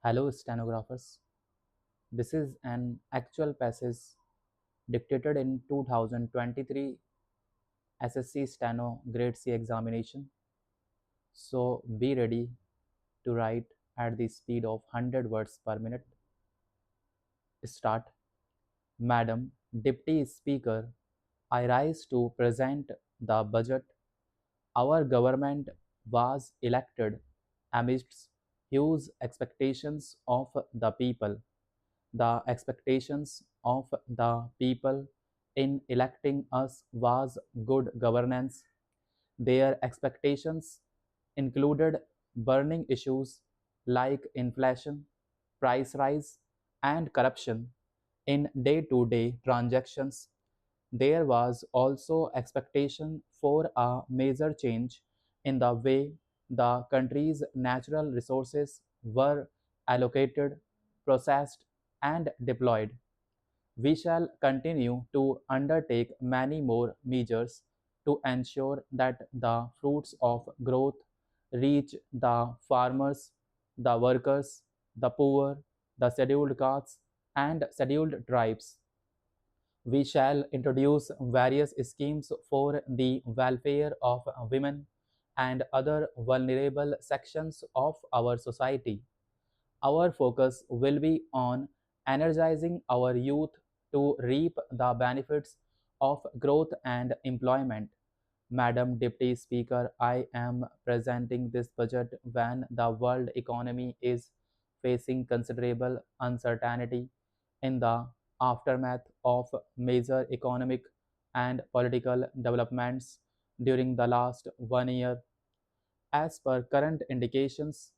Hello, stenographers. This is an actual passage dictated in 2023 SSC Steno Grade C examination. So be ready to write at the speed of 100 words per minute. Start. Madam Deputy Speaker, I rise to present the budget. Our government was elected amidst huge expectations of the people. The expectations of the people in electing us was good governance. Their expectations included burning issues like inflation, price rise, and corruption in day-to-day transactions. There was also expectation for a major change in the way the country's natural resources were allocated, processed, and deployed. We shall continue to undertake many more measures to ensure that the fruits of growth reach the farmers, the workers, the poor, the scheduled castes, and scheduled tribes. We shall introduce various schemes for the welfare of women and other vulnerable sections of our society. Our focus will be on energizing our youth to reap the benefits of growth and employment. Madam Deputy Speaker, I am presenting this budget when the world economy is facing considerable uncertainty in the aftermath of major economic and political developments during the last 1 year. As per current indications,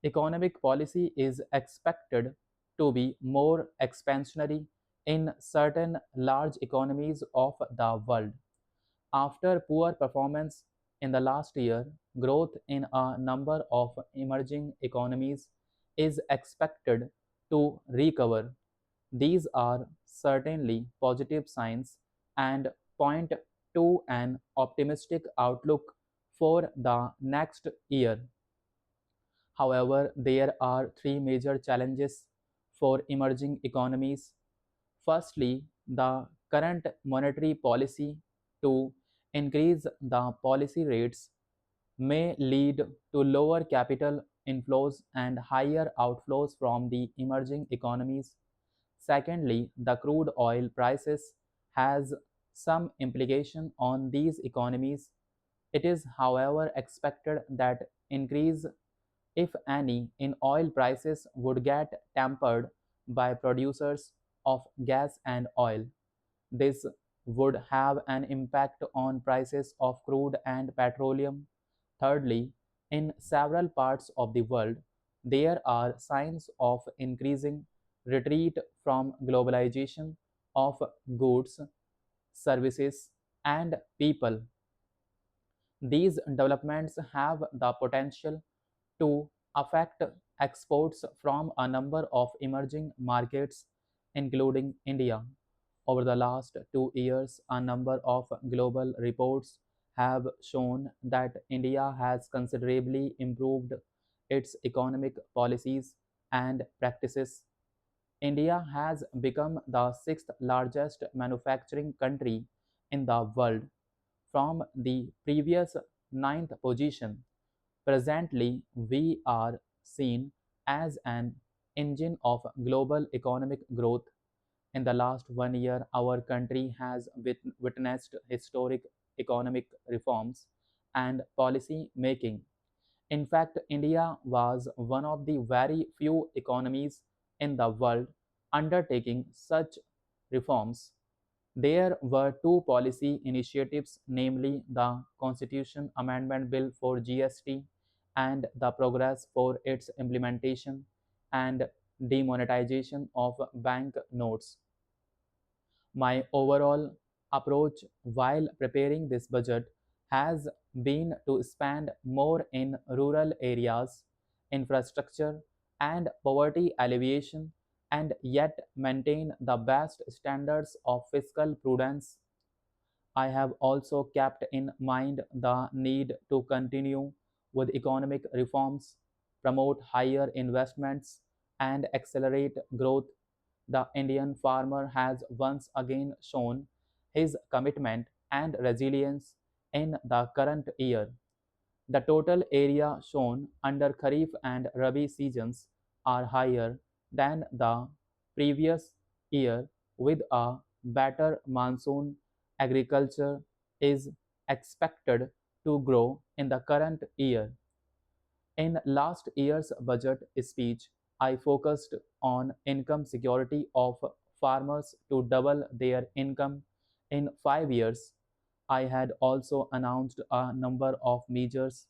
economic policy is expected to be more expansionary in certain large economies of the world. After poor performance in the last year, growth in a number of emerging economies is expected to recover. These are certainly positive signs and point to an optimistic outlook for the next year. However, there are three major challenges for emerging economies. Firstly, the current monetary policy to increase the policy rates may lead to lower capital inflows and higher outflows from the emerging economies. Secondly, the crude oil prices has some implication on these economies. It is, however, expected that increase, if any, in oil prices would get tempered by producers of gas and oil. This would have an impact on prices of crude and petroleum. Thirdly, in several parts of the world, there are signs of increasing retreat from globalization of goods, services, and people. These developments have the potential to affect exports from a number of emerging markets, including India. Over the last 2 years, a number of global reports have shown that India has considerably improved its economic policies and practices. India has become the sixth largest manufacturing country in the world from the previous ninth position. Presently, we are seen as an engine of global economic growth. In the last 1 year, our country has witnessed historic economic reforms and policy making. In fact, India was one of the very few economies in the world undertaking such reforms. There were two policy initiatives, namely the Constitution Amendment Bill for GST and the progress for its implementation and demonetization of bank notes. My overall approach while preparing this budget has been to spend more in rural areas, infrastructure, and poverty alleviation, and yet maintain the best standards of fiscal prudence. I have also kept in mind the need to continue with economic reforms, promote higher investments, and accelerate growth. The Indian farmer has once again shown his commitment and resilience in the current year. The total area sown under Kharif and Rabi seasons are higher than the previous year. With a better monsoon, agriculture is expected to grow in the current year. In last year's budget speech, I focused on income security of farmers to double their income in 5 years. I had also announced a number of measures.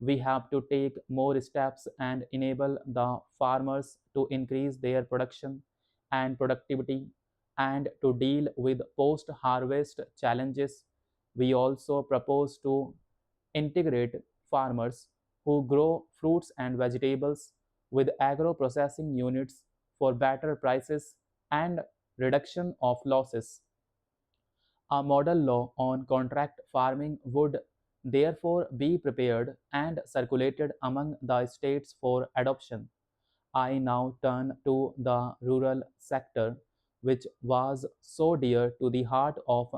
We have to take more steps and enable the farmers to increase their production and productivity and to deal with post harvest challenges. We also propose to integrate farmers who grow fruits and vegetables with agro processing units for better prices and reduction of losses. A model law on contract farming would therefore be prepared and circulated among the states for adoption. I now turn to the rural sector, which was so dear to the heart of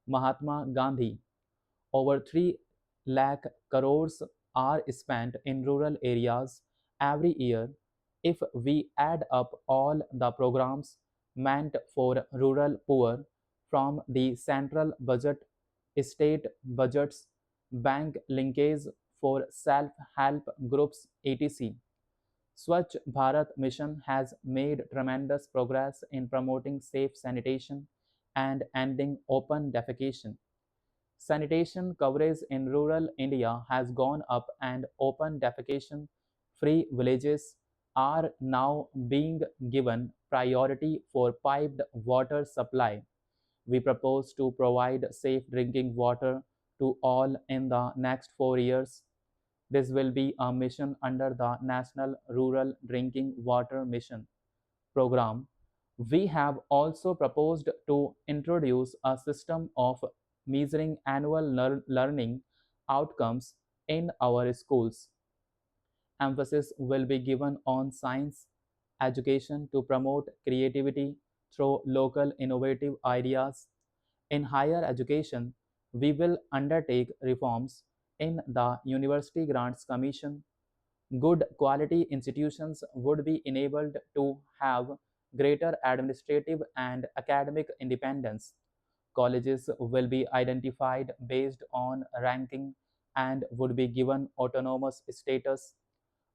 Mahatma Gandhi. Over 3 lakh crores are spent in rural areas every year. If we add up all the programs meant for rural poor from the central budget, state budgets, bank linkage for self-help groups, etc. Swachh Bharat Mission has made tremendous progress in promoting safe sanitation and ending open defecation. Sanitation coverage in rural India has gone up, and open defecation free villages are now being given priority for piped water supply. We propose to provide safe drinking water to all in the next 4 years. This will be a mission under the National Rural Drinking Water Mission program. We have also proposed to introduce a system of measuring annual learning outcomes in our schools. Emphasis will be given on science education to promote creativity through local innovative ideas. In higher education, we will undertake reforms in the University Grants Commission. Good quality institutions would be enabled to have greater administrative and academic independence. Colleges will be identified based on ranking and would be given autonomous status.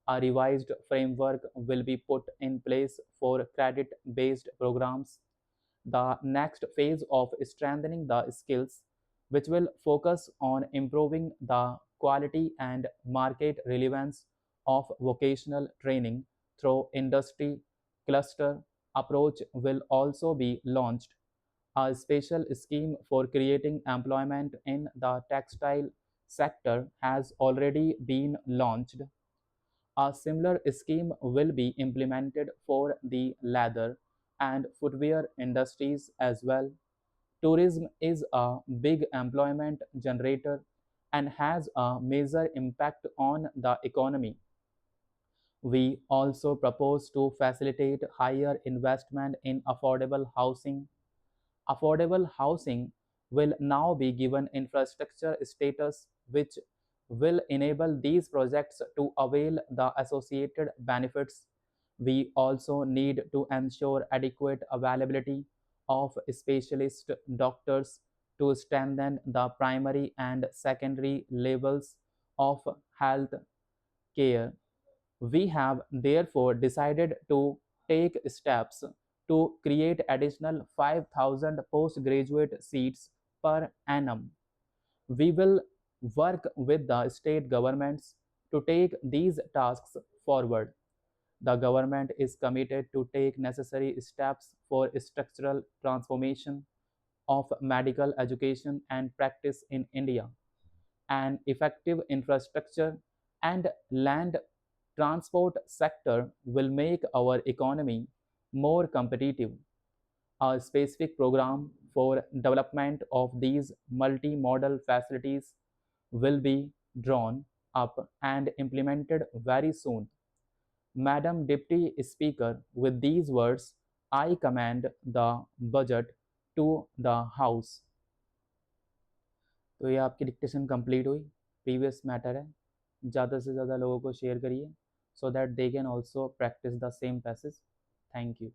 A revised framework will be put in place for credit based programs. The next phase of strengthening the skills, which will focus on improving the quality and market relevance of vocational training through industry cluster approach, will also be launched. A special scheme for creating employment in the textile sector has already been launched. A similar scheme will be implemented for the leather and footwear industries as well. Tourism is a big employment generator and has a major impact on the economy. We also propose to facilitate higher investment in affordable housing. Affordable housing will now be given infrastructure status, which will enable these projects to avail the associated benefits. We also need to ensure adequate availability of specialist doctors to strengthen the primary and secondary levels of health care. We have therefore decided to take steps to create additional 5,000 postgraduate seats per annum. We will work with the state governments to take these tasks forward. The government is committed to take necessary steps for structural transformation of medical education and practice in India. An effective infrastructure and land transport sector will make our economy more competitive. A specific program for development of these multimodal facilities will be drawn up and implemented very soon. Madam Deputy Speaker, with these words, I commend the budget to the House. तो ये आपकी dictation complete हुई, previous matter है, ज़्यादा से ज़्यादा लोगों को शेयर करिए so that they can also practice the same passage. Thank you.